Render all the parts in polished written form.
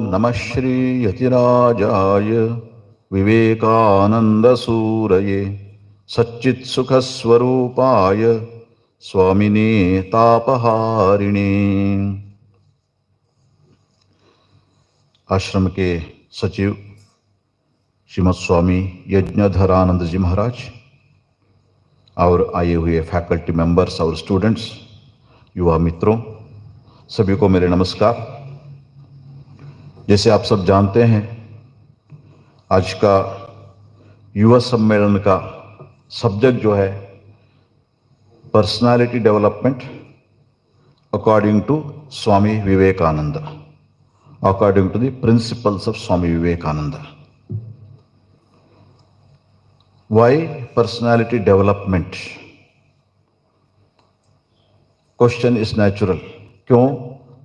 नमः श्री यतिराजाय विवेकानंदसूरये सच्चित्सुखस्वरूपाय स्वामिने तापहारिणे। आश्रम के सचिव श्रीमद स्वामी यज्ञधरानंद जी महाराज और आए हुए फैकल्टी मेंबर्स और स्टूडेंट्स, युवा मित्रों, सभी को मेरे नमस्कार। जैसे आप सब जानते हैं, आज का युवा सम्मेलन का सब्जेक्ट जो है personality development according to Swami Vivekananda, according to the principles of Swami Vivekananda. Why personality development? Question is natural. क्यों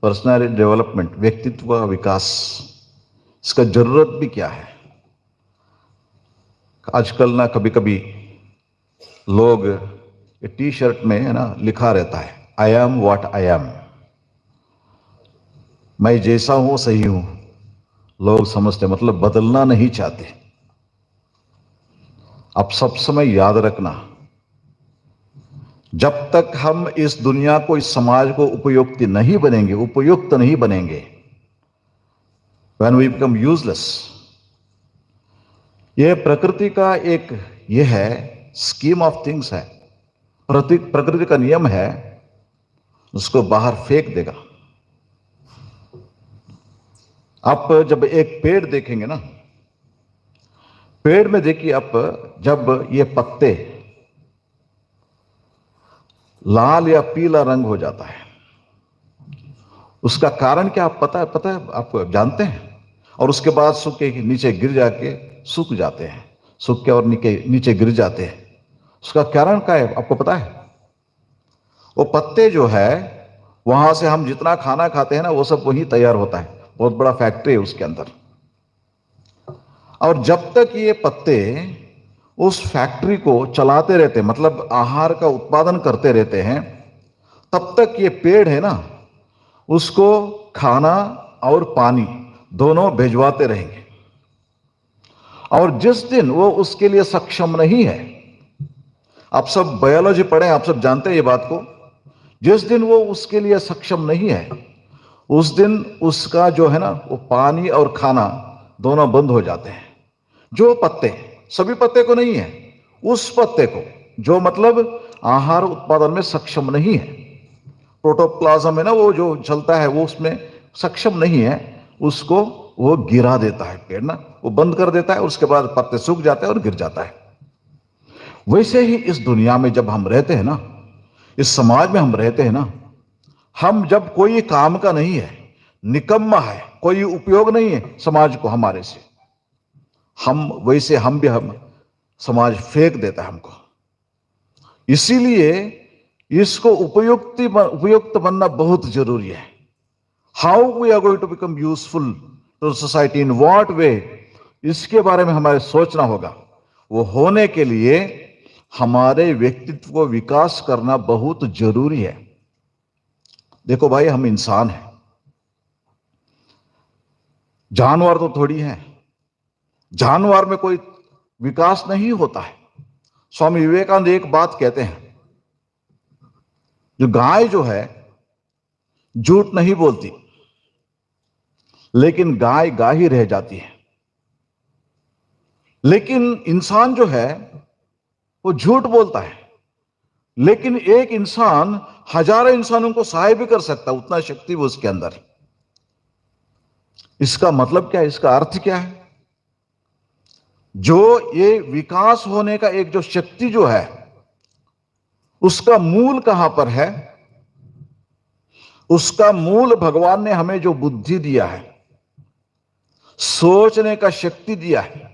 पर्सनालिटी डेवलपमेंट, व्यक्तित्व का विकास, इसका जरूरत भी क्या है? आजकल ना कभी कभी लोग टी शर्ट में है ना लिखा रहता है, I am what I am, मैं जैसा हूं सही हूं। लोग समझते मतलब बदलना नहीं चाहते। अब सब समय याद रखना, जब तक हम इस दुनिया को, इस समाज को उपयुक्त नहीं बनेंगे, when we become useless, यह प्रकृति का एक यह है स्कीम ऑफ थिंग्स है, प्रकृति का नियम है, उसको बाहर फेंक देगा। आप जब एक पेड़ देखेंगे ना, पेड़ में देखिए आप, जब ये पत्ते लाल या पीला रंग हो जाता है, उसका कारण क्या आप पता है आप जानते हैं? और उसके बाद सूख के नीचे गिर जाके सूख जाते हैं, सूख के और नीचे गिर जाते हैं। उसका कारण क्या है आपको पता है? वो पत्ते जो है, वहां से हम जितना खाना खाते हैं ना, वो सब वही तैयार होता है। बहुत बड़ा फैक्ट्री है उसके अंदर। और जब तक ये पत्ते उस फैक्ट्री को चलाते रहते हैं, मतलब आहार का उत्पादन करते रहते हैं, तब तक ये पेड़ है ना, उसको खाना और पानी दोनों भिजवाते रहेंगे। और जिस दिन वो उसके लिए सक्षम नहीं है, आप सब बायोलॉजी पढ़े, आप सब जानते हैं ये बात को, जिस दिन वो उसके लिए सक्षम नहीं है, उस दिन उसका जो है ना, वो पानी और खाना दोनों बंद हो जाते हैं। जो पत्ते, सभी पत्ते को नहीं है, उस पत्ते को जो मतलब आहार उत्पादन में सक्षम नहीं है, प्रोटोप्लाज्म है ना, वो जो चलता है वो उसमें सक्षम नहीं है, उसको वो गिरा देता है पेड़ ना, वो बंद कर देता है। उसके बाद पत्ते सूख जाते हैं और गिर जाता है। वैसे ही इस दुनिया में जब हम रहते हैं ना, इस समाज में हम रहते हैं ना, हम जब कोई काम का नहीं है, निकम्मा है, कोई उपयोग नहीं है समाज को हमारे से, वैसे हम समाज फेंक देता है हमको। इसीलिए इसको उपयुक्त बनना बहुत जरूरी है। How we are going to become useful to society, in what way, इसके बारे में हमारे सोचना होगा। वो होने के लिए हमारे व्यक्तित्व को विकास करना बहुत जरूरी है। देखो भाई, हम इंसान हैं, जानवर तो थोड़ी है। जानवर में कोई विकास नहीं होता है। स्वामी विवेकानंद एक बात कहते हैं, जो गाय जो है झूठ नहीं बोलती, लेकिन गाय गाय ही रह जाती है। लेकिन इंसान जो है वो झूठ बोलता है, लेकिन एक इंसान हजारों इंसानों को सहाय भी कर सकता है, उतना शक्ति वो उसके अंदर। इसका मतलब क्या है? इसका अर्थ क्या है? जो ये विकास होने का एक जो शक्ति जो है, उसका मूल कहां पर है? उसका मूल भगवान ने हमें जो बुद्धि दिया है, सोचने का शक्ति दिया है।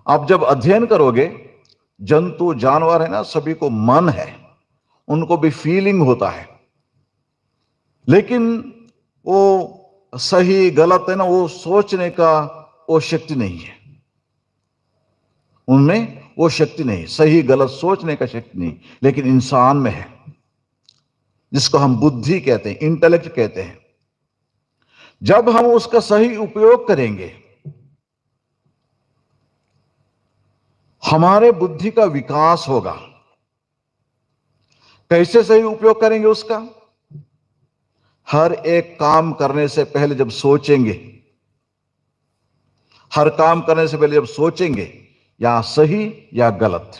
आप जब अध्ययन करोगे, जंतु जानवर है ना, सभी को मन है, उनको भी फीलिंग होता है, लेकिन वो सही गलत है ना, वो सोचने का वो शक्ति नहीं है। उनमें वो शक्ति नहीं, सही गलत सोचने का शक्ति नहीं, लेकिन इंसान में है, जिसको हम बुद्धि कहते हैं, इंटेलेक्ट कहते हैं। जब हम उसका सही उपयोग करेंगे, हमारे बुद्धि का विकास होगा। कैसे सही उपयोग करेंगे उसका? हर एक काम करने से पहले जब सोचेंगे, हर काम करने से पहले जब सोचेंगे, या सही या गलत,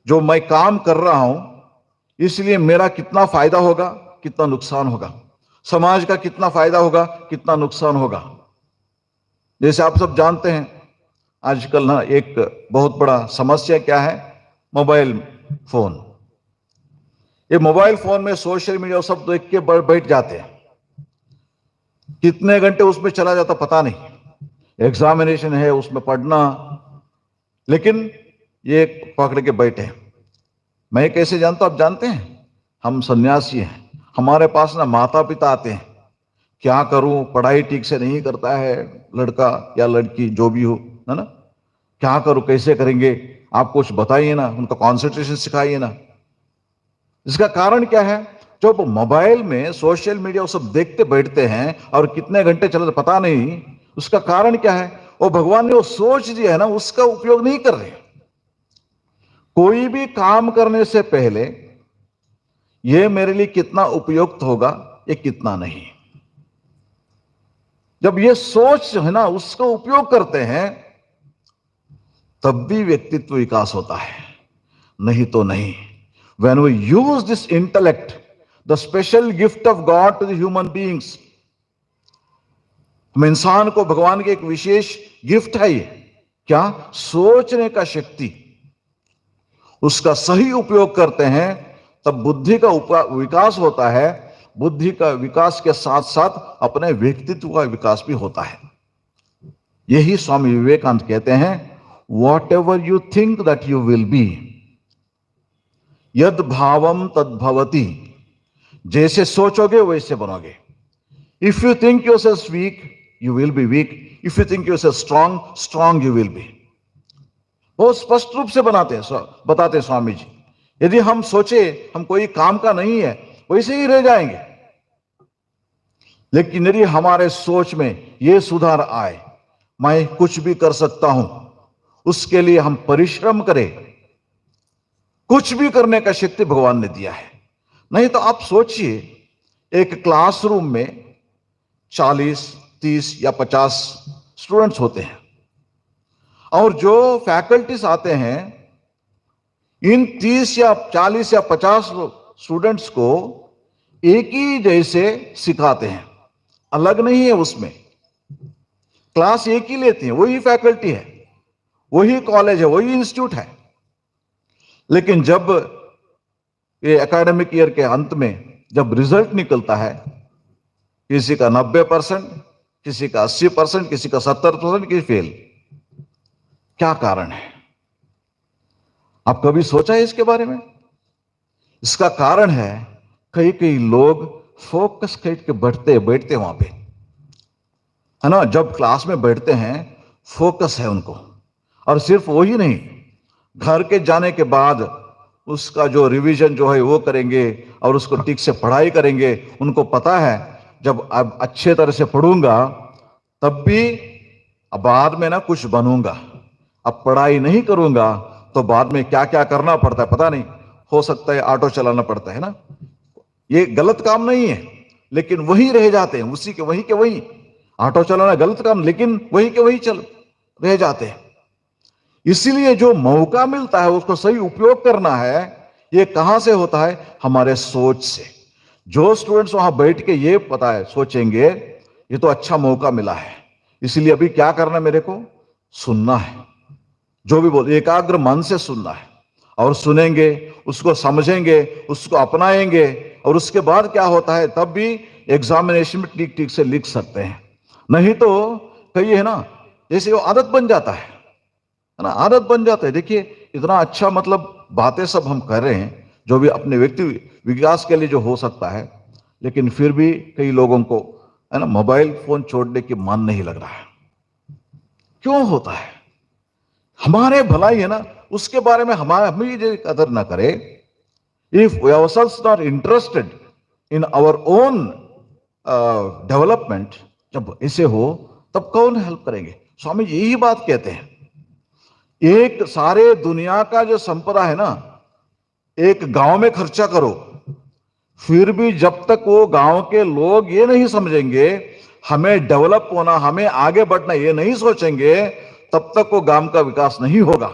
जो मैं काम कर रहा हूं इसलिए मेरा कितना फायदा होगा, कितना नुकसान होगा, समाज का कितना फायदा होगा, कितना नुकसान होगा। जैसे आप सब जानते हैं आजकल ना एक बहुत बड़ा समस्या क्या है, मोबाइल फोन। ये मोबाइल फोन में सोशल मीडिया सब देख के बैठ जाते हैं, कितने घंटे उसमें चला जाता पता नहीं। एग्जामिनेशन है उसमें पढ़ना, लेकिन ये पकड़ के बैठे हैं। मैं कैसे जानता हूं, आप जानते हैं? हम सन्यासी हैं, हमारे पास ना माता पिता आते हैं, क्या करूं, पढ़ाई ठीक से नहीं करता है लड़का या लड़की जो भी हो, है ना, क्या करूं, कैसे करेंगे, आप कुछ बताइए ना, उनका कॉन्सेंट्रेशन सिखाइए ना। इसका कारण क्या है? जब मोबाइल में सोशल मीडिया वो सब देखते बैठते हैं और कितने घंटे चलते पता नहीं, उसका कारण क्या है? वो भगवान ने वो सोच दिया है ना, उसका उपयोग नहीं कर रहे। कोई भी काम करने से पहले ये मेरे लिए कितना उपयुक्त होगा, ये कितना नहीं, जब ये सोच है ना उसका उपयोग करते हैं, तब भी व्यक्तित्व विकास होता है, नहीं तो नहीं। When we use this intellect, the special gift of God to the human beings, हम इंसान को भगवान की एक विशेष गिफ्ट है ये, क्या? सोचने का शक्ति। उसका सही उपयोग करते हैं तब बुद्धि का विकास होता है। बुद्धि का विकास के साथ साथ अपने व्यक्तित्व का विकास भी होता है। यही स्वामी विवेकानंद कहते हैं, whatever you think that you will be, यद भावम तद भवति। जैसे सोचोगे वैसे बनोगे। If you think yourself weak, you will be weak. If you think yourself strong, strong you will be. बहुत स्पष्ट रूप से बताते स्वामी जी। यदि हम सोचे हम कोई काम का नहीं है, वैसे ही रह जाएंगे। लेकिन यदि हमारे सोच में यह सुधार आए, मैं कुछ भी कर सकता हूं, उसके लिए हम परिश्रम करें, कुछ भी करने का शक्ति भगवान ने दिया है। नहीं तो आप सोचिए, एक क्लासरूम में 40, 30 या 50 स्टूडेंट्स होते हैं, और जो फैकल्टीज आते हैं, इन 30 या 40 या 50 स्टूडेंट्स को एक ही जैसे सिखाते हैं, अलग नहीं है उसमें। क्लास एक ही लेते हैं, वही फैकल्टी है, वही कॉलेज है, वही इंस्टीट्यूट है। लेकिन जब ये एकेडमिक ईयर के अंत में जब रिजल्ट निकलता है, किसी का 90%, किसी का 80%, किसी का 70%, किसी फेल। क्या कारण है? आप कभी सोचा है इसके बारे में? इसका कारण है कई कई लोग फोकस करके बैठते वहां पे, है ना। जब क्लास में बैठते हैं फोकस है उनको, और सिर्फ वही नहीं, घर के जाने के बाद उसका जो रिवीजन जो है वो करेंगे और उसको ठीक से पढ़ाई करेंगे। उनको पता है जब अब अच्छे तरह से पढ़ूंगा तब भी अब बाद में ना कुछ बनूंगा, अब पढ़ाई नहीं करूंगा तो बाद में क्या क्या करना पड़ता है पता नहीं, हो सकता है ऑटो चलाना पड़ता है ना। ये गलत काम नहीं है, लेकिन वही रह जाते हैं, उसी के वही। ऑटो चलाना गलत काम, लेकिन वही के वही चल रह जाते हैं। इसीलिए जो मौका मिलता है उसको सही उपयोग करना है। ये कहां से होता है? हमारे सोच से। जो स्टूडेंट्स वहां बैठ के ये पता है सोचेंगे, ये तो अच्छा मौका मिला है, इसलिए अभी क्या करना है, मेरे को सुनना है, जो भी बोल एकाग्र मन से सुनना है, और सुनेंगे, उसको समझेंगे, उसको अपनाएंगे, और उसके बाद क्या होता है, तब भी एग्जामिनेशन में ठीक ठीक से लिख सकते हैं। नहीं तो कही है ना, जैसे वो आदत बन जाता है ना, आदत बन जाता है। देखिए इतना अच्छा मतलब बातें सब हम कर रहे हैं, जो भी अपने व्यक्ति विकास के लिए जो हो सकता है, लेकिन फिर भी कई लोगों को है ना मोबाइल फोन छोड़ने की मन नहीं लग रहा है। क्यों होता है? हमारे भलाई है ना, उसके बारे में हम ये कदर ना करें। If we ourselves not interested in our own development जब ऐसे हो तब कौन हेल्प करेंगे? स्वामी जी यही बात कहते हैं। एक सारे दुनिया का जो संपदा है ना, एक गांव में खर्चा करो, फिर भी जब तक वो गांव के लोग ये नहीं समझेंगे हमें डेवलप होना, हमें आगे बढ़ना, ये नहीं सोचेंगे, तब तक वो गांव का विकास नहीं होगा।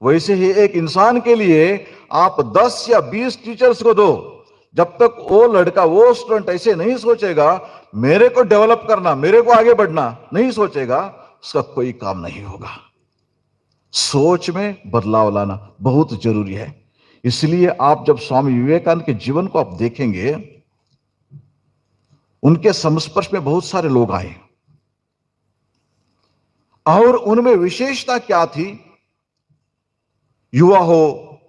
वैसे ही एक इंसान के लिए आप 10 या 20 टीचर्स को दो, जब तक वो लड़का, वो स्टूडेंट ऐसे नहीं सोचेगा मेरे को डेवलप करना, मेरे को आगे बढ़ना, नहीं सोचेगा, उसका कोई काम नहीं होगा। सोच में बदलाव लाना बहुत जरूरी है। इसलिए आप जब स्वामी विवेकानंद के जीवन को आप देखेंगे, उनके संस्पर्श में बहुत सारे लोग आए और उनमें विशेषता क्या थी? युवा हो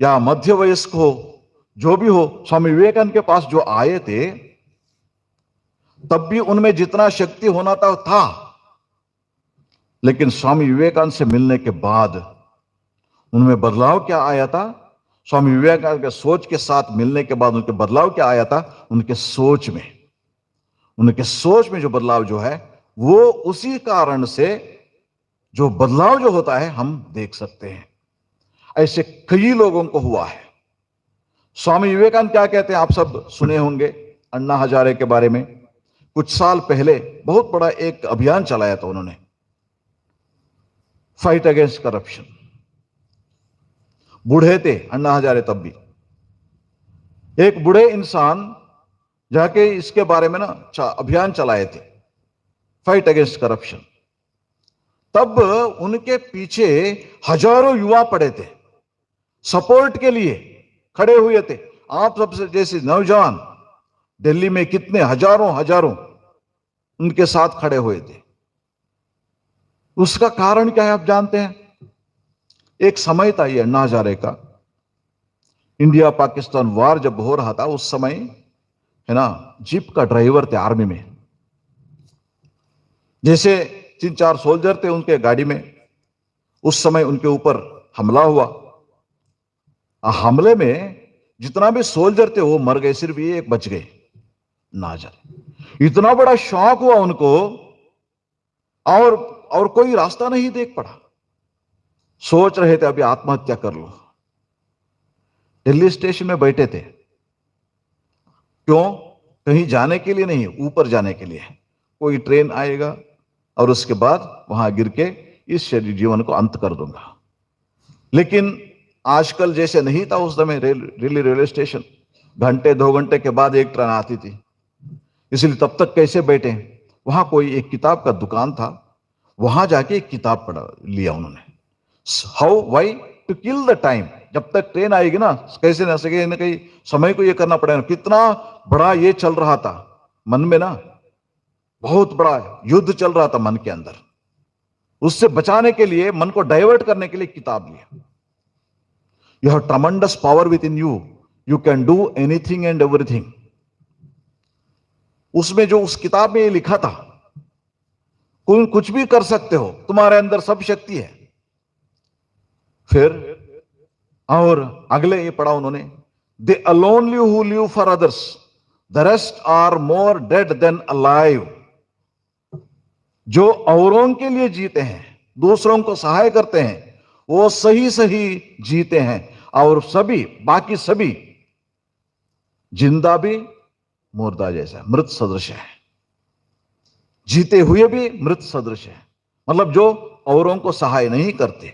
या मध्य वयस्क हो, जो भी हो, स्वामी विवेकानंद के पास जो आए थे तब भी उनमें जितना शक्ति होना था, लेकिन स्वामी विवेकानंद से मिलने के बाद उनमें बदलाव क्या आया था? स्वामी विवेकानंद के सोच के साथ मिलने के बाद उनके बदलाव क्या आया था? उनके सोच में जो बदलाव जो है, वो उसी कारण से जो बदलाव जो होता है हम देख सकते हैं। ऐसे कई लोगों को हुआ है। स्वामी विवेकानंद क्या कहते हैं? आप सब सुने होंगे अन्ना हजारे के बारे में। कुछ साल पहले बहुत बड़ा एक अभियान चलाया था उन्होंने, फाइट अगेंस्ट करप्शन। बूढ़े थे अन्ना हजारे तब भी। एक बूढ़े इंसान जाके इसके बारे में ना अभियान चलाए थे, फाइट अगेंस्ट करप्शन। तब उनके पीछे हजारों युवा पड़े थे, सपोर्ट के लिए खड़े हुए थे। आप सबसे जैसे नौजवान दिल्ली में कितने हजारों उनके साथ खड़े हुए थे। उसका कारण क्या है आप जानते हैं? एक समय था ये अन्ना हजारे का, इंडिया पाकिस्तान वार जब हो रहा था उस समय, है ना, जीप का ड्राइवर थे आर्मी में। जैसे 3-4 सोल्जर थे उनके गाड़ी में, उस समय उनके ऊपर हमला हुआ। हमले में जितना भी सोल्जर थे वो मर गए, सिर्फ ये एक बच गए, ना जाए। इतना बड़ा शौक हुआ उनको, और कोई रास्ता नहीं देख पड़ा। सोच रहे थे अभी आत्महत्या कर लो। दिल्ली स्टेशन में बैठे थे। क्यों? कहीं जाने के लिए नहीं, ऊपर जाने के लिए। कोई ट्रेन आएगा और उसके बाद वहां गिर के इस शरीर जीवन को अंत कर दूंगा। लेकिन आजकल जैसे नहीं था उस समय, रेलवे स्टेशन घंटे 2 घंटे के बाद एक ट्रेन आती थी, इसलिए तब तक कैसे बैठे? वहां कोई एक किताब का दुकान था, वहां जाके एक किताब पढ़ा लिया उन्होंने, how why to kill the time. जब तक ट्रेन आएगी ना, कैसे ना सके ना कहीं समय को ये करना पड़ेगा। कितना बड़ा ये चल रहा था मन में ना, बहुत बड़ा युद्ध चल रहा था मन के अंदर। उससे बचाने के लिए, मन को डाइवर्ट करने के लिए किताब लिया। You have tremendous power within you, you can do anything and everything. उसमें जो उस किताब में ये लिखा था, तुम कुछ भी कर सकते हो, तुम्हारे अंदर सब शक्ति है। फिर और अगले ये पढ़ा उन्होंने, they alone live who live for others, the rest are more dead than alive. जो औरों के लिए जीते हैं, दूसरों को सहाय करते हैं, वो सही जीते हैं, और सभी बाकी सभी जिंदा भी मुर्दा जैसा, मृत सदृश है। जीते हुए भी मृत सदृश है, मतलब जो औरों को सहाय नहीं करते।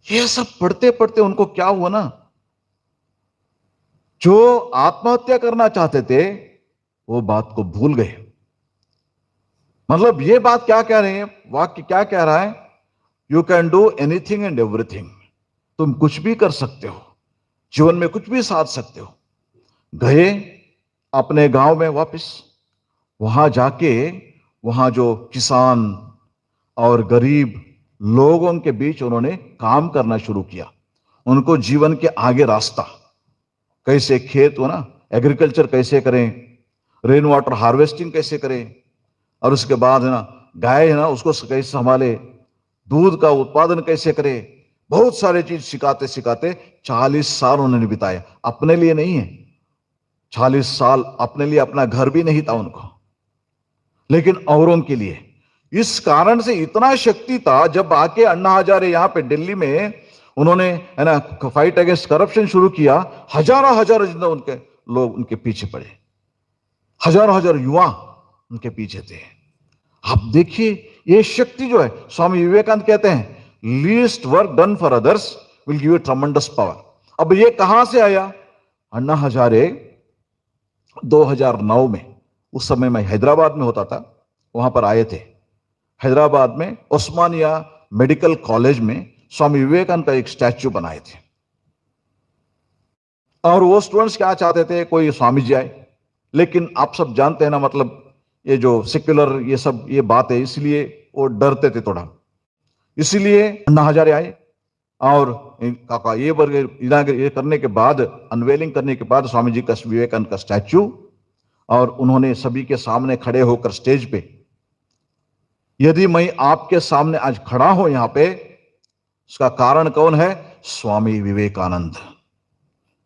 ये सब पढ़ते पढ़ते उनको क्या हुआ ना, जो आत्महत्या करना चाहते थे वो बात को भूल गए। मतलब ये बात क्या कह रहे हैं, वाक्य क्या कह रहा है? You can do anything and everything. तुम कुछ भी कर सकते हो, जीवन में कुछ भी साध सकते हो। गए अपने गांव में वापस, वहां जाके वहां जो किसान और गरीब लोगों के बीच उन्होंने काम करना शुरू किया। उनको जीवन के आगे रास्ता, कैसे खेत हो ना, एग्रीकल्चर कैसे करें, रेन वाटर हार्वेस्टिंग कैसे करें, और उसके बाद है ना गाय है ना उसको कैसे संभाले, दूध का उत्पादन कैसे करें, बहुत सारे चीज सिखाते सिखाते 40 साल उन्होंने बिताए। अपने लिए नहीं है, 40 साल अपने लिए अपना घर भी नहीं था उनको, लेकिन औरों के लिए। इस कारण से इतना शक्ति था, जब आके अन्ना हजारे यहां पे दिल्ली में उन्होंने, है ना, फाइट अगेंस्ट करप्शन शुरू किया, हजारों हजारों जिंदा उनके लोग उनके पीछे पड़े, हजारों हजार युवा उनके पीछे थे। आप देखिए ये शक्ति जो है, स्वामी विवेकानंद कहते हैं least work done for others will give you tremendous power. अब ये कहां से आया? अन्ना हजारे 2009 में, उस समय मैं हैदराबाद में होता था, वहां पर आए थे। हैदराबाद में ओस्मानिया मेडिकल कॉलेज में स्वामी विवेकानंद का एक स्टैच्यू बनाए थे, और वो स्टूडेंट्स क्या चाहते थे, कोई स्वामी जी आए। लेकिन आप सब जानते हैं ना, मतलब ये जो सेक्युलर ये सब ये बात है, इसलिए वो डरते थे थोड़ा। इसीलिए अन्ना हजारे आए, और काका ये करने के बाद, अनवेलिंग करने के बाद स्वामी जी का, विवेकानंद का स्टैच्यू, और उन्होंने सभी के सामने खड़े होकर स्टेज पे, यदि मैं आपके सामने आज खड़ा हूं यहां पे, उसका कारण कौन है? स्वामी विवेकानंद।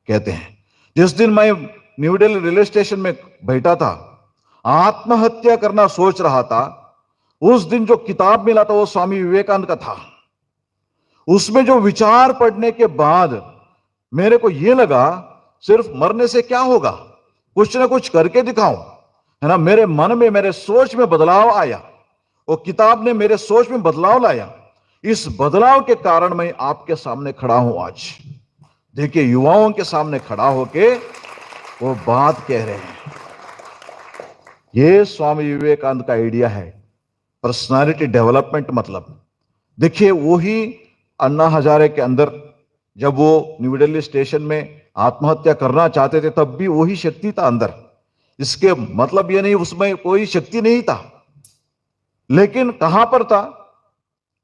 कहते हैं जिस दिन मैं न्यू दिल्ली रेलवे स्टेशन में बैठा था, आत्महत्या करना सोच रहा था, उस दिन जो किताब मिला था वो स्वामी विवेकानंद का था। उसमें जो विचार पढ़ने के बाद मेरे को यह लगा, सिर्फ मरने से क्या होगा, कुछ ना कुछ करके दिखाऊं, है ना। मेरे मन में, मेरे सोच में बदलाव आया, वो किताब ने मेरे सोच में बदलाव लाया। इस बदलाव के कारण मैं आपके सामने खड़ा हूं आज। देखिए, युवाओं के सामने खड़ा होके वो बात कह रहे हैं। ये स्वामी विवेकानंद का आइडिया है, पर्सनालिटी डेवलपमेंट। मतलब देखिए, वही अन्ना हजारे के अंदर, जब वो न्यू दिल्ली स्टेशन में आत्महत्या करना चाहते थे, तब भी वही शक्ति था अंदर। इसके मतलब ये नहीं उसमें कोई शक्ति नहीं था, लेकिन कहां पर था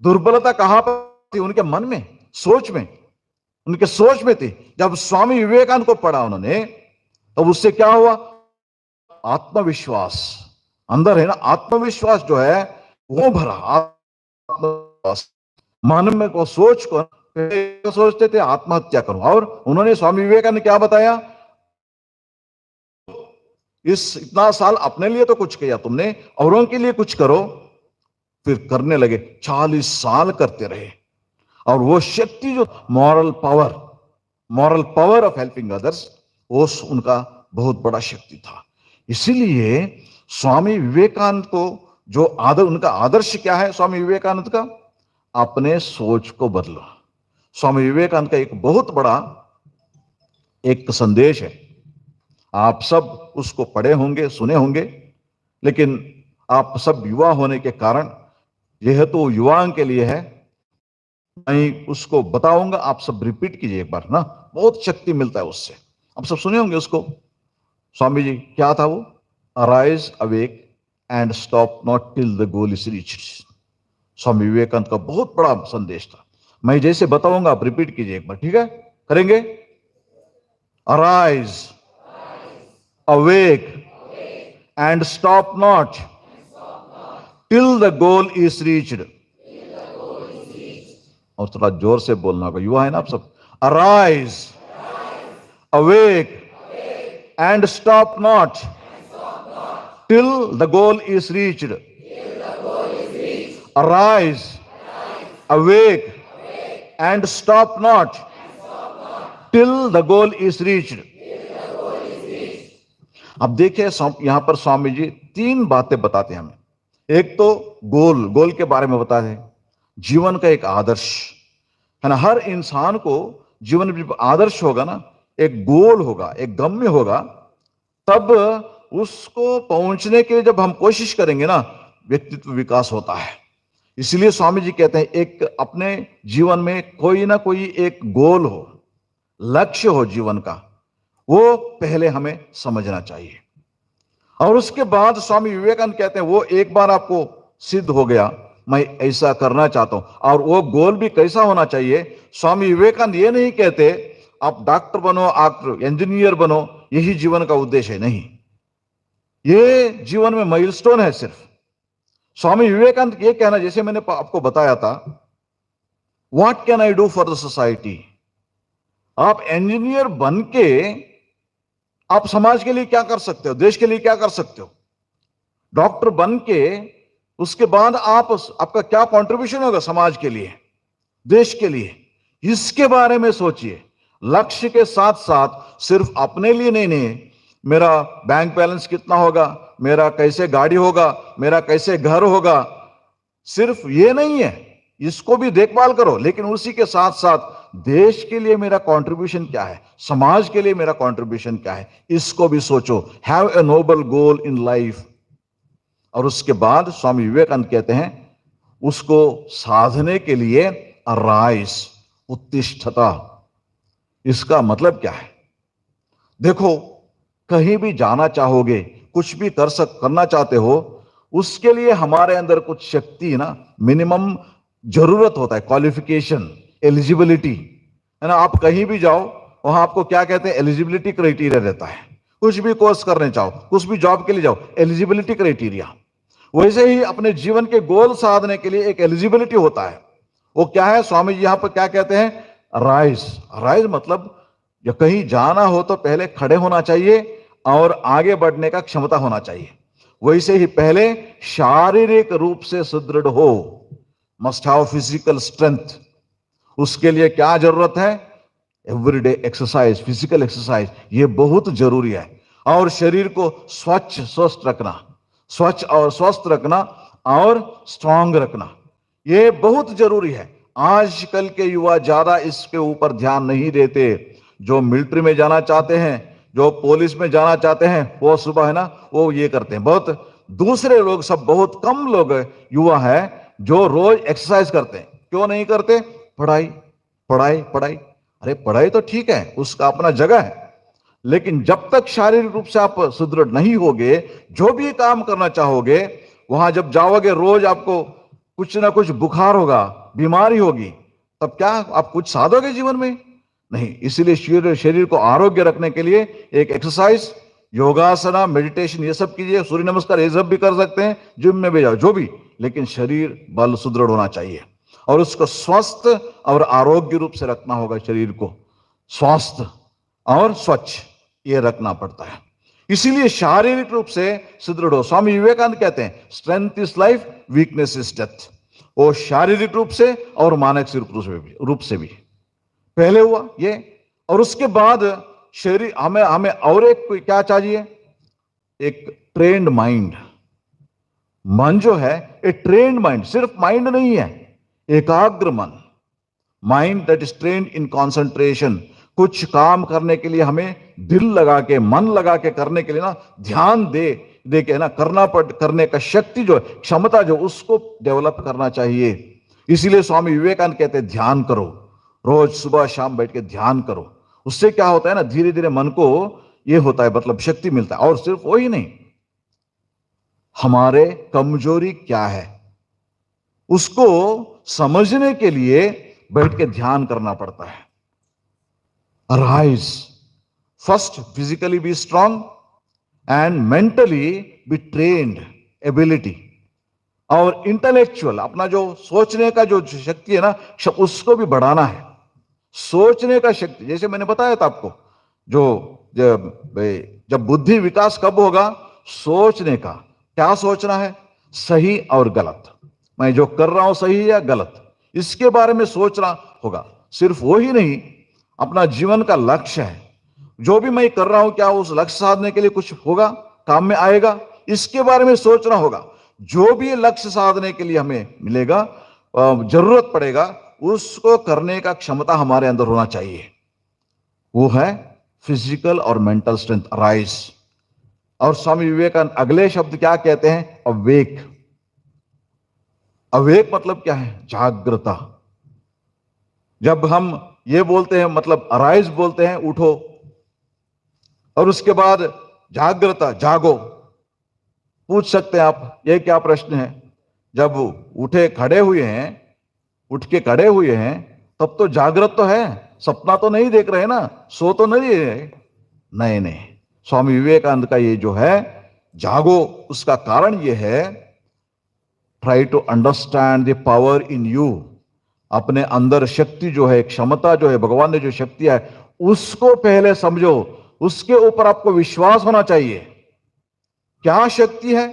दुर्बलता? कहां पर थी? उनके मन में, सोच में, उनके सोच में थी। जब स्वामी विवेकानंद को पढ़ा उन्होंने, तब उससे क्या हुआ? आत्मविश्वास अंदर है ना, आत्मविश्वास जो है वो भरा। आत्मविश्वास मन में को सोच को, सोचते थे आत्महत्या करूं, और उन्होंने, स्वामी विवेकानंद ने क्या बताया? इतना साल अपने लिए तो कुछ किया तुमने, औरों के लिए कुछ करो। फिर करने लगे, 40 साल करते रहे। और वो शक्ति जो moral power of helping others, वो उनका बहुत बड़ा शक्ति था। इसीलिए स्वामी विवेकानंद को जो उनका आदर्श क्या है? स्वामी विवेकानंद का, अपने सोच को बदलो। स्वामी विवेकानंद का एक बहुत बड़ा एक संदेश है, आप सब उसको पढ़े होंगे, सुने होंगे, लेकिन आप सब युवा होने के कारण, यह तो युवाओं के लिए है, मैं उसको बताऊंगा, आप सब रिपीट कीजिए एक बार ना, बहुत शक्ति मिलता है उससे। आप सब सुने होंगे उसको। स्वामी जी क्या था वो? Arise awake and stop not till the goal is reached. Swami Vivekananda का बहुत बड़ा संदेश था। मैं जैसे बताऊंगा आप रिपीट कीजिए एक बार, ठीक है? करेंगे? Arise awake and stop not till the goal is reached. और थोड़ा जोर से बोलना होगा, युवा है ना आप सब। Arise awake and stop not till the goal is reached. Arise, awake, and stop not till the goal is reached. अब देखिए, यहां पर स्वामी जी 3 बातें बताते हैं हमें। एक तो गोल के बारे में बताते हैं, जीवन का एक आदर्श है ना। हर इंसान को जीवन में आदर्श होगा ना, एक गोल होगा, एक गम्य होगा, तब उसको पहुंचने के लिए जब हम कोशिश करेंगे ना, व्यक्तित्व विकास होता है। इसलिए स्वामी जी कहते हैं, एक अपने जीवन में कोई ना कोई एक गोल हो, लक्ष्य हो जीवन का, वो पहले हमें समझना चाहिए। और उसके बाद स्वामी विवेकानंद कहते हैं, वो एक बार आपको सिद्ध हो गया, मैं ऐसा करना चाहता हूं, और वो गोल भी कैसा होना चाहिए। स्वामी विवेकानंद ये नहीं कहते आप डॉक्टर बनो, आप इंजीनियर बनो, यही जीवन का उद्देश्य है। नहीं, ये जीवन में माइलस्टोन है सिर्फ। स्वामी विवेकानंद ये कहना, जैसे मैंने आपको बताया था, what can I do for the society. आप इंजीनियर बन के आप समाज के लिए क्या कर सकते हो, देश के लिए क्या कर सकते हो? डॉक्टर बन के उसके बाद आपका क्या कंट्रीब्यूशन होगा समाज के लिए, देश के लिए, इसके बारे में सोचिए। लक्ष्य के साथ साथ सिर्फ अपने लिए नहीं, मेरा बैंक बैलेंस कितना होगा, मेरा कैसे गाड़ी होगा, मेरा कैसे घर होगा, सिर्फ ये नहीं है, इसको भी देखभाल करो, लेकिन उसी के साथ साथ देश के लिए मेरा कंट्रीब्यूशन क्या है, समाज के लिए मेरा कंट्रीब्यूशन क्या है, इसको भी सोचो। Have a noble goal in life. और उसके बाद स्वामी विवेकानंद कहते हैं उसको साधने के लिए अराइज, उत्तिष्ठता। इसका मतलब क्या है? देखो, कहीं भी जाना चाहोगे, कुछ भी करना चाहते हो, उसके लिए हमारे अंदर कुछ शक्ति ना, मिनिमम जरूरत होता है, क्वालिफिकेशन, एलिजिबिलिटी, है ना। आप कहीं भी जाओ, वहां आपको क्या कहते हैं, एलिजिबिलिटी क्राइटेरिया रहता है। कुछ भी कोर्स करने चाहो, कुछ भी जॉब के लिए जाओ, एलिजिबिलिटी क्राइटेरिया। वैसे ही अपने जीवन के गोल साधने के लिए एक एलिजिबिलिटी होता है। वो क्या है? स्वामी जी यहां पर क्या कहते हैं? राइज। राइज मतलब जब कहीं जाना हो तो पहले खड़े होना चाहिए और आगे बढ़ने का क्षमता होना चाहिए। वैसे ही पहले शारीरिक रूप से सुदृढ़ हो, मस्ट हैव फिजिकल स्ट्रेंथ। उसके लिए क्या जरूरत है? एवरीडे एक्सरसाइज, फिजिकल एक्सरसाइज, ये बहुत जरूरी है। और शरीर को स्वच्छ स्वस्थ रखना, स्वच्छ और स्वस्थ रखना और स्ट्रांग रखना, ये बहुत जरूरी है। आजकल के युवा ज्यादा इसके ऊपर ध्यान नहीं देते। जो मिलिट्री में जाना चाहते हैं, जो पुलिस में जाना चाहते हैं, वो सुबह है ना, वो ये करते हैं। बहुत दूसरे लोग, सब बहुत कम लोग युवा है जो रोज एक्सरसाइज करते हैं। क्यों नहीं करते? पढ़ाई पढ़ाई पढ़ाई। अरे पढ़ाई तो ठीक है, उसका अपना जगह है, लेकिन जब तक शारीरिक रूप से आप सुदृढ़ नहीं होगे, जो भी काम करना चाहोगे, वहां जब जाओगे रोज आपको कुछ ना कुछ बुखार होगा, बीमारी होगी, तब क्या आप कुछ साधोगे जीवन में? नहीं। इसीलिए शरीर को आरोग्य रखने के लिए एक एक्सरसाइज, योगासना, मेडिटेशन, ये सब कीजिए। सूर्य नमस्कार ये सब भी कर सकते हैं, जिम में भी जाओ, जो भी, लेकिन शरीर बल सुदृढ़ होना चाहिए और उसको स्वस्थ और आरोग्य रूप से रखना होगा। शरीर को स्वस्थ और स्वच्छ ये रखना पड़ता है। इसीलिए शारीरिक रूप से सुदृढ़ हो। स्वामी विवेकानंद कहते हैं strength is life, weakness is death. वो शारीरिक रूप से और मानसिक रूप से भी पहले हुआ ये। और उसके बाद शरीर, हमें और एक क्या चाहिए? एक ट्रेन्ड माइंड। मन जो है ए ट्रेन्ड माइंड, सिर्फ माइंड नहीं है, एकाग्र मन, mind that is trained in concentration. कुछ काम करने के लिए हमें दिल लगा के, मन लगा के करने के लिए ना, ध्यान दे के ना करने का शक्ति जो है, क्षमता जो, उसको डेवलप करना चाहिए। इसीलिए स्वामी विवेकानंद कहते हैं ध्यान करो, रोज सुबह शाम बैठ के ध्यान करो। उससे क्या होता है ना, धीरे धीरे मन को ये होता है, मतलब शक्ति मिलता है। और सिर्फ वही नहीं, हमारे कमजोरी क्या है उसको समझने के लिए बैठ के ध्यान करना पड़ता है। Arise. First, physically be strong and mentally be trained ability. और इंटेलेक्चुअल, अपना जो सोचने का जो शक्ति है ना, उसको भी बढ़ाना है। सोचने का शक्ति, जैसे मैंने बताया था आपको, जब बुद्धि विकास कब होगा? सोचने का। क्या सोचना है? सही और गलत, मैं जो कर रहा हूं सही या गलत, इसके बारे में सोचना होगा। सिर्फ वही नहीं, अपना जीवन का लक्ष्य है, जो भी मैं कर रहा हूं, क्या उस लक्ष्य साधने के लिए कुछ होगा, काम में आएगा, इसके बारे में सोचना होगा। जो भी लक्ष्य साधने के लिए हमें मिलेगा, जरूरत पड़ेगा, उसको करने का क्षमता हमारे अंदर होना चाहिए। वो है फिजिकल और मेंटल स्ट्रेंथ, राइज। और स्वामी विवेकानंद अगले शब्द क्या कहते हैं? अवेक। अवेक मतलब क्या है? जागृता। जब हम ये बोलते हैं, मतलब अराइज बोलते हैं, उठो, और उसके बाद जागृता, जागो। पूछ सकते हैं आप, ये क्या प्रश्न है? जब खड़े हुए हैं, उठ के खड़े हुए हैं, तब तो जागृत तो है, सपना तो नहीं देख रहे ना, सो तो नहीं है। नहीं, स्वामी विवेकानंद का ये जो है जागो, उसका कारण ये है, try to understand the power in you. अपने अंदर शक्ति जो है, क्षमता जो है, भगवान ने जो शक्ति है, उसको पहले समझो, उसके ऊपर आपको विश्वास होना चाहिए। क्या शक्ति है?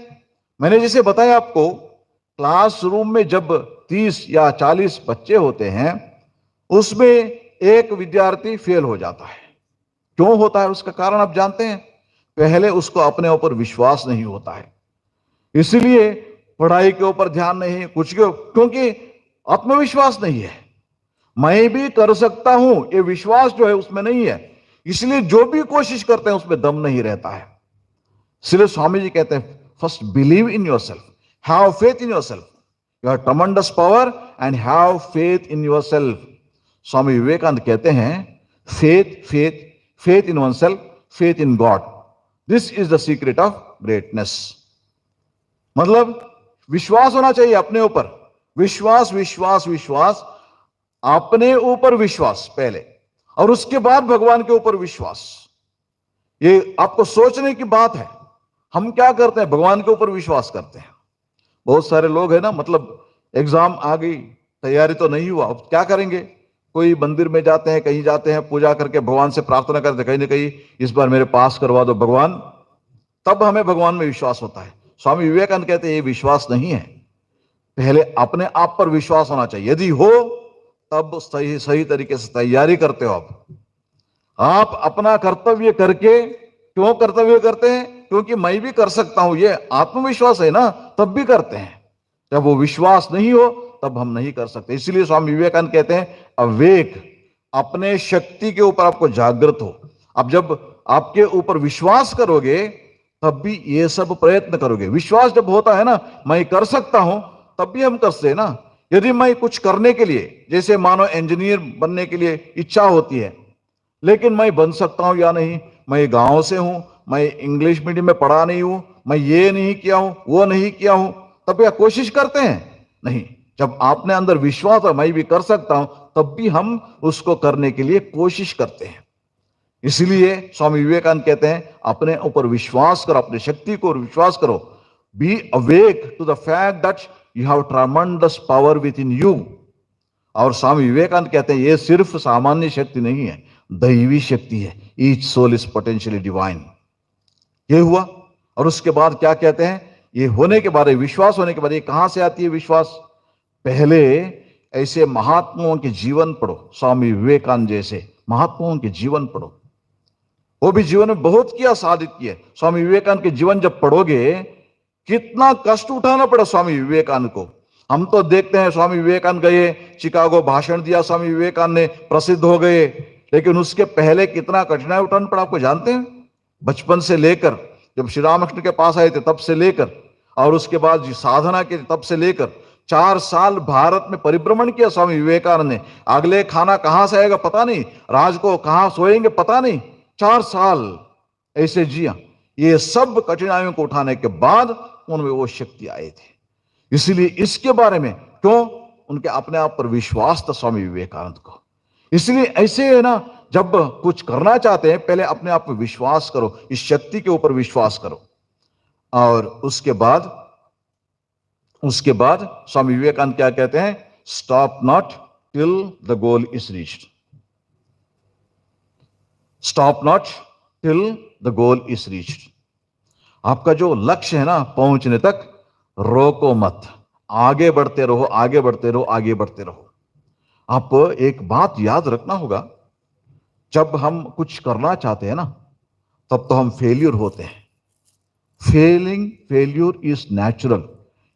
मैंने जैसे बताया आपको, क्लासरूम में जब 30 या 40 बच्चे होते हैं, उसमें एक विद्यार्थी फेल हो जाता है। क्यों होता है? उसका कारण आप जानते हैं। पहले उसको अपने ऊपर विश्वास नहीं होता है, इसलिए पढ़ाई के ऊपर ध्यान नहीं, कुछ क्योंकि आत्मविश्वास नहीं है। मैं भी कर सकता हूं, ये विश्वास जो है उसमें नहीं है, इसलिए जो भी कोशिश करते हैं उसमें दम नहीं रहता है। इसलिए स्वामी जी कहते हैं, first believe in your self, have faith in your self, you have tremendous power and have faith in your self. Swami Vivekananda कहते हैं, faith faith faith in one self, faith in God, this is the secret of greatness. मतलब विश्वास होना चाहिए अपने ऊपर, विश्वास विश्वास विश्वास, अपने ऊपर विश्वास पहले, और उसके बाद भगवान के ऊपर विश्वास। ये आपको सोचने की बात है। हम क्या करते हैं? भगवान के ऊपर विश्वास करते हैं। बहुत सारे लोग है ना, मतलब एग्जाम आ गई, तैयारी तो नहीं हुआ, अब क्या करेंगे? कोई मंदिर में जाते हैं, कहीं जाते हैं, पूजा करके भगवान से प्रार्थना करते, कहीं ना कहीं इस बार मेरे पास करवा दो भगवान, तब हमें भगवान में विश्वास होता है। स्वामी विवेकानंद कहते हैं ये विश्वास नहीं है, पहले अपने आप पर विश्वास होना चाहिए। यदि हो तब सही सही तरीके से तैयारी करते हो आप अपना कर्तव्य करके। क्यों कर्तव्य करते हैं? क्योंकि मैं भी कर सकता हूं, ये आत्मविश्वास है ना, तब भी करते हैं। जब वो विश्वास नहीं हो तब हम नहीं कर सकते। इसलिए स्वामी विवेकानंद कहते हैं, अवेक, अपने शक्ति के ऊपर आपको जागृत हो। अब जब आपके ऊपर विश्वास करोगे तब भी ये सब प्रयत्न करोगे। विश्वास जब होता है ना, मैं कर सकता हूं, तब भी हम करते हैं ना। यदि मैं कुछ करने के लिए, जैसे मानो इंजीनियर बनने के लिए इच्छा होती है, लेकिन मैं बन सकता हूं या नहीं, मैं गांव से हूं, मैं इंग्लिश मीडियम में पढ़ा नहीं हूं, मैं ये नहीं किया हूं, वो नहीं किया हूं, तब क्या कोशिश करते हैं? नहीं। जब आपने अंदर विश्वास है मैं भी कर सकता हूं, तब भी हम उसको करने के लिए कोशिश करते हैं। इसलिए स्वामी विवेकानंद कहते हैं, अपने ऊपर विश्वास करो, अपनी शक्ति को विश्वास करो। Be awake to the fact that you have tremendous power within you. और स्वामी विवेकानंद कहते हैं, यह सिर्फ सामान्य शक्ति नहीं है, दैवी शक्ति है। Each soul is potentially divine. ये हुआ। और उसके बाद क्या कहते हैं? ये होने के बाद, विश्वास होने के बाद, ये कहां से आती है विश्वास? पहले ऐसे महात्माओं के जीवन पढ़ो, स्वामी विवेकानंद जैसे महात्माओं के जीवन पढ़ो। वो भी जीवन में बहुत किया, साधित किया। स्वामी विवेकानंद के जीवन जब पढ़ोगे, कितना कष्ट उठाना पड़ा स्वामी विवेकानंद को। हम तो देखते हैं स्वामी विवेकानंद गए, चिकागो भाषण दिया स्वामी विवेकानंद ने, प्रसिद्ध हो गए, लेकिन उसके पहले कितना कठिनाई उठाना पड़ा आपको जानते हैं? बचपन से लेकर, जब श्री रामकृष्ण के पास आए थे तब से लेकर, और उसके बाद साधना के तब से लेकर 4 साल भारत में परिभ्रमण किया स्वामी विवेकानंद ने। अगले खाना कहां से आएगा पता नहीं, राज को कहां सोएंगे पता नहीं, 4 साल ऐसे जिया। ये सब कठिनाइयों को उठाने के बाद उनमें वो शक्ति आए थे। इसलिए इसके बारे में क्यों? उनके अपने आप पर विश्वास था स्वामी विवेकानंद को। इसलिए ऐसे है ना, जब कुछ करना चाहते हैं पहले अपने आप पर विश्वास करो, इस शक्ति के ऊपर विश्वास करो। और उसके बाद स्वामी विवेकानंद क्या कहते हैं? Stop not till the goal is reached. Stop not till the goal is reached. आपका जो लक्ष्य है ना, पहुंचने तक रोको मत, आगे बढ़ते रहो, आगे बढ़ते रहो, आगे बढ़ते रहो। आप एक बात याद रखना होगा, जब हम कुछ करना चाहते हैं ना, तब तो हम फेल्यूर होते हैं। Failure is natural.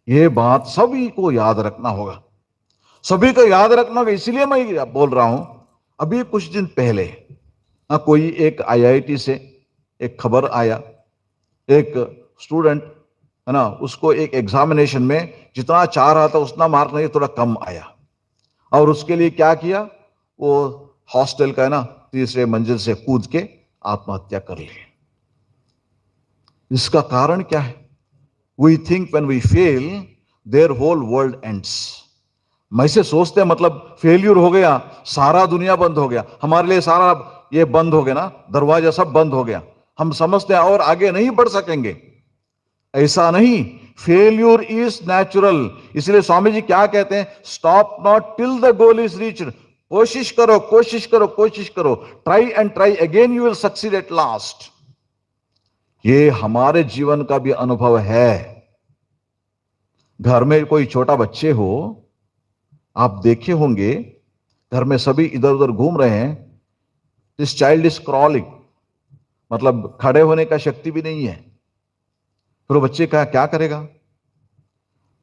यह बात सभी को याद रखना होगा, सभी को याद रखना होगा। इसलिए मैं बोल रहा हूं, अभी कुछ दिन पहले कोई एक IIT से एक खबर आया, एक स्टूडेंट है ना, उसको एक एग्जामिनेशन में जितना चाह रहा था उतना मार्क नहीं, थोड़ा कम आया, और उसके लिए क्या किया? वो हॉस्टल का है ना 3रे मंजिल से कूद के आत्महत्या कर ली। इसका कारण क्या है? We think when we fail their whole world ends. मैं से सोचते हैं, मतलब फेल्यूर हो गया, सारा दुनिया बंद हो गया, हमारे लिए सारा ये बंद हो गया ना, दरवाजा सब बंद हो गया, हम समझते हैं और आगे नहीं बढ़ सकेंगे। ऐसा नहीं, फेल्यूर इज नेचुरल। इसलिए स्वामी जी क्या कहते हैं? Stop not till the goal is reached. कोशिश करो, कोशिश करो, कोशिश करो, try and try again, you will succeed at last. ये हमारे जीवन का भी अनुभव है। घर में कोई छोटा बच्चे हो, आप देखे होंगे, घर में सभी इधर उधर घूम रहे हैं, दिस चाइल्ड इज क्रॉलिंग, मतलब खड़े होने का शक्ति भी नहीं है। फिर वो बच्चे का क्या करेगा?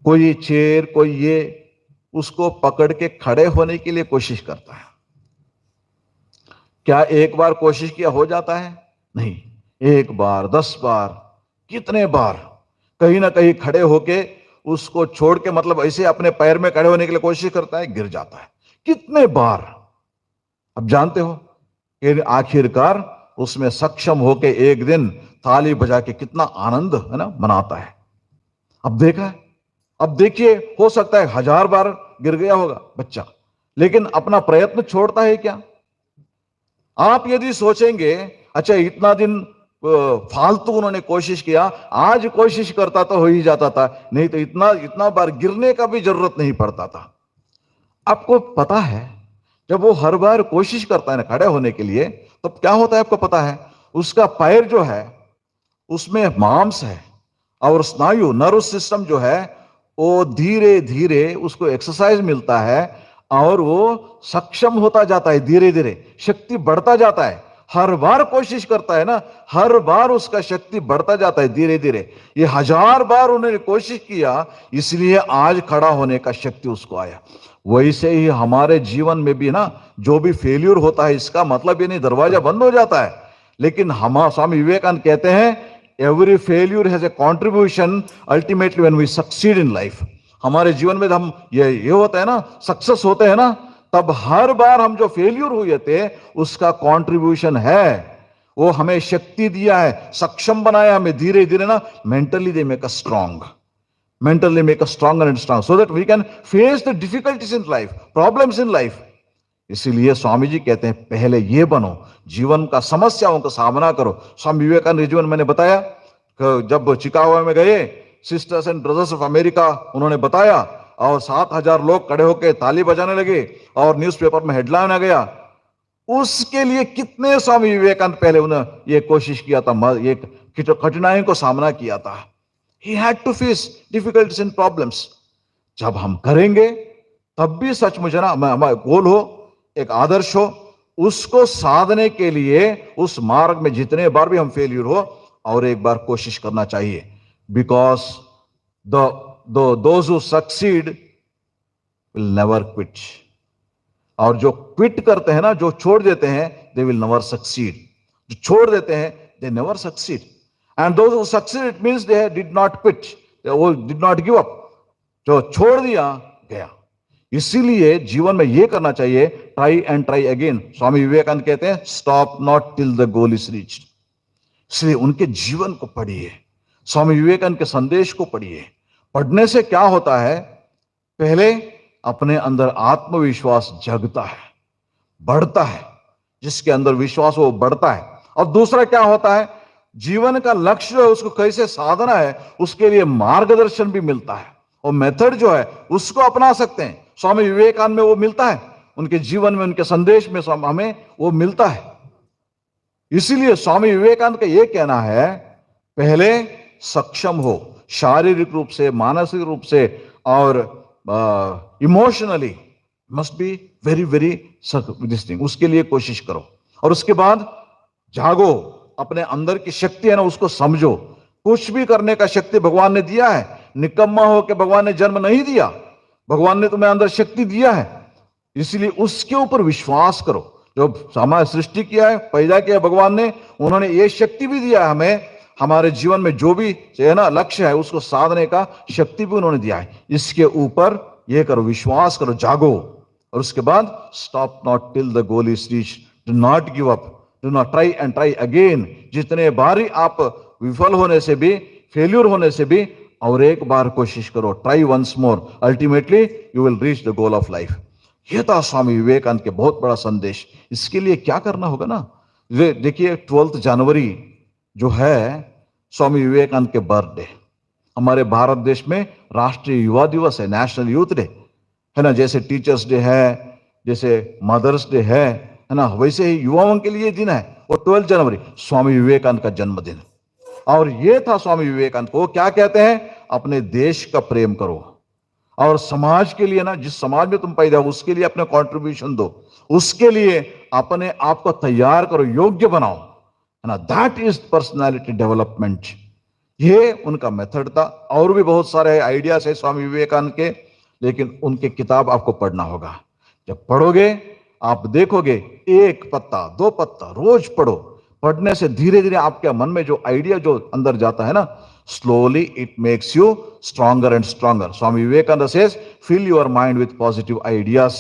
कोई चेयर, कोई ये, उसको पकड़ के खड़े होने के लिए कोशिश करता है। क्या एक बार कोशिश किया हो जाता है? नहीं, एक बार, 10 बार, कितने बार कहीं ना कहीं खड़े होके उसको छोड़ के, मतलब ऐसे अपने पैर में खड़े होने के लिए कोशिश करता है, गिर जाता है। कितने बार? अब जानते हो कि आखिरकार उसमें सक्षम होके एक दिन ताली बजा के कितना आनंद है ना मनाता है। अब देखा है, अब देखिए, हो सकता है 1000 बार गिर गया होगा बच्चा, लेकिन अपना प्रयत्न छोड़ता है क्या? आप यदि सोचेंगे अच्छा इतना दिन फालतू उन्होंने कोशिश किया, आज कोशिश करता तो हो ही जाता था, नहीं तो इतना इतना बार गिरने का भी जरूरत नहीं पड़ता था। आपको पता है, जब वो हर बार कोशिश करता है ना खड़े होने के लिए, तो क्या होता है आपको पता है? उसका पैर जो है उसमें मांस है और स्नायु, नर्व सिस्टम जो है वो धीरे धीरे उसको एक्सरसाइज मिलता है और वो सक्षम होता जाता है, धीरे धीरे शक्ति बढ़ता जाता है। हर बार कोशिश करता है ना, हर बार उसका शक्ति बढ़ता जाता है धीरे धीरे। ये 1000 बार उन्होंने कोशिश किया, इसलिए आज खड़ा होने का शक्ति उसको आया। वैसे ही हमारे जीवन में भी ना, जो भी फेल्यूर होता है, इसका मतलब ये नहीं दरवाजा बंद हो जाता है, लेकिन हम स्वामी विवेकानंद कहते हैं every failure has a contribution ultimately when we succeed in life. हमारे जीवन में हम ये होता है ना, सक्सेस होते हैं ना, तब हर बार हम जो फेल्यूर हुए थे उसका कंट्रीब्यूशन है, वो हमें शक्ति दिया है, सक्षम बनाया हमें धीरे धीरे ना। Mentally they make us strong, mentally make us stronger and stronger so that we can face the difficulties in life, problems in life. इसीलिए स्वामी जी कहते हैं पहले ये बनो, जीवन का समस्याओं का सामना करो। स्वामी विवेकानंद जीवन मैंने बताया, जब चिकागो में गए, sisters and brothers of America उन्होंने बताया और 7000 लोग खड़े होकर ताली बजाने लगे और न्यूज़पेपर में हेडलाइन आ गया। उसके लिए कितने स्वामी विवेकानंद पहले उन्होंने ये कोशिश किया था, ये कठिनाइयों को सामना किया था। He had to face difficulties and problems. जब हम करेंगे तब भी सचमुच ना हमारा गोल हो, एक आदर्श हो, उसको साधने के लिए उस मार्ग में जितने बार भी हम फेलियर हो और एक बार कोशिश करना चाहिए। Because those who succeed will never quit, और जो क्विट करते हैं ना, जो छोड़ देते हैं, दे विल नेवर सक्सीड। जो छोड़ देते हैं they never succeed. And those who succeeded, it means they did not quit, they did not give up. जो छोड़ दिया गया। इसीलिए जीवन में ये करना चाहिए, ट्राई एंड ट्राई अगेन। स्वामी विवेकानंद कहते हैं stop not till the goal is reached. इसलिए उनके जीवन को पढ़िए, स्वामी विवेकानंद के संदेश को पढ़िए। पढ़ने से क्या होता है? पहले अपने अंदर आत्मविश्वास जगता है, बढ़ता है। जिसके अंदर विश्वास हो वो बढ़ता है। और दूसरा क्या होता है? जीवन का लक्ष्य है उसको कैसे साधना है, उसके लिए मार्गदर्शन भी मिलता है, और मेथड जो है उसको अपना सकते हैं। स्वामी विवेकानंद में वो मिलता है, उनके जीवन में, उनके संदेश में हमें वो मिलता है। इसीलिए स्वामी विवेकानंद का ये कहना है पहले सक्षम हो, शारीरिक रूप से, मानसिक रूप से और emotionally must be very very this thing, उसके लिए कोशिश करो। और उसके बाद जागो, अपने अंदर की शक्ति है ना उसको समझो। कुछ भी करने का शक्ति भगवान ने दिया है, निकम्मा हो के भगवान ने जन्म नहीं दिया, भगवान ने तुम्हें अंदर शक्ति दिया है, इसलिए उसके ऊपर विश्वास करो। जो हमारी सृष्टि किया है, पैदा किया भगवान ने, उन्होंने ये शक्ति भी दिया है हमें, हमारे जीवन में जो भी है ना लक्ष्य है उसको साधने का शक्ति भी उन्होंने दिया है। इसके ऊपर ये करो, विश्वास करो, जागो। और उसके बाद stop not till the goal is reached, do not give up, do not try and try again. जितने बारी आप विफल होने से भी, फेल्यूर होने से भी, और एक बार कोशिश करो, try once more, ultimately you will reach the goal of life. यह था स्वामी विवेकानंद के बहुत बड़ा संदेश। इसके लिए क्या करना होगा ना, देखिए 12 जनवरी जो है स्वामी विवेकानंद के बर्थडे, हमारे भारत देश में राष्ट्रीय युवा दिवस है, नेशनल यूथ डे है ना। जैसे टीचर्स डे है, जैसे मदर्स डे है ना, वैसे ही युवाओं के लिए दिन है वो 12 जनवरी, स्वामी विवेकानंद का जन्मदिन। और ये था स्वामी विवेकानंद को क्या कहते हैं, अपने देश का प्रेम करो और समाज के लिए ना, जिस समाज में तुम पैदा हो उसके लिए अपने कंट्रीब्यूशन दो, उसके लिए अपने आप को तैयार करो, योग्य बनाओ, है ना। That is personality development. ये उनका मेथड था। और भी बहुत सारे आइडियाज है स्वामी विवेकानंद के, लेकिन उनके किताब आपको पढ़ना होगा। जब पढ़ोगे आप देखोगे, एक पत्ता दो पत्ता रोज पढ़ो, पढ़ने से धीरे धीरे आपके मन में जो आइडिया जो अंदर जाता है ना, slowly it makes you stronger and stronger. Swami Vivekananda says fill your mind with positive ideas.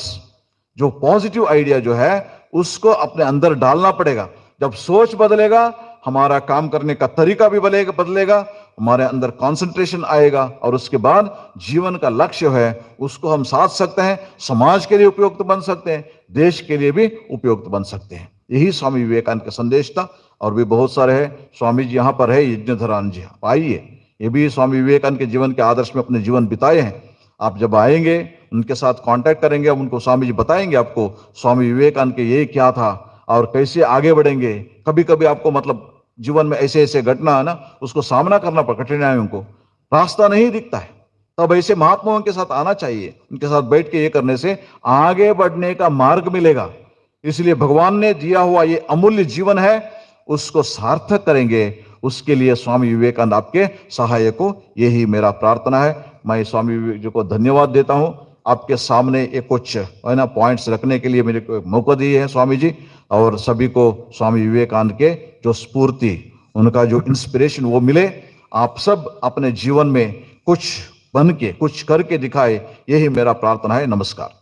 जो पॉजिटिव आइडिया जो है उसको अपने अंदर डालना पड़ेगा। जब सोच बदलेगा, हमारा काम करने का तरीका भी बदलेगा, हमारे अंदर कंसंट्रेशन आएगा, और उसके बाद जीवन का लक्ष्य है उसको हम साध सकते हैं, समाज के लिए उपयुक्त बन सकते हैं, देश के लिए भी उपयुक्त बन सकते हैं। यही स्वामी विवेकानंद का संदेश था। और भी बहुत सारे हैं। स्वामी जी यहाँ पर है, यज्ञधरानंद जी, आप आइए। ये भी स्वामी विवेकानंद के जीवन के आदर्श में अपने जीवन बिताए हैं। आप जब आएंगे उनके साथ कांटेक्ट करेंगे, उनको स्वामी जी बताएंगे आपको स्वामी विवेकानंद के ये क्या था और कैसे आगे बढ़ेंगे। कभी कभी आपको मतलब जीवन में ऐसे ऐसे घटना है ना, उसको सामना करना पड़, कठिनाइयों को, रास्ता नहीं दिखता है, तब ऐसे महात्माओं के साथ आना चाहिए। उनके साथ बैठ के ये करने से आगे बढ़ने का मार्ग मिलेगा। इसलिए भगवान ने दिया हुआ ये अमूल्य जीवन है, उसको सार्थक करेंगे, उसके लिए स्वामी विवेकानंद आपके सहायक हो। यही मेरा प्रार्थना है। मैं स्वामी विवेक जी को धन्यवाद देता हूं, आपके सामने एक कुछ है ना पॉइंट्स रखने के लिए मेरे को एक मौका दिए है स्वामी जी। और सभी को स्वामी विवेकानंद के जो स्फूर्ति, उनका जो इंस्पिरेशन वो मिले। आप सब अपने जीवन में कुछ बन के कुछ करके दिखाए, यही मेरा प्रार्थना है। नमस्कार।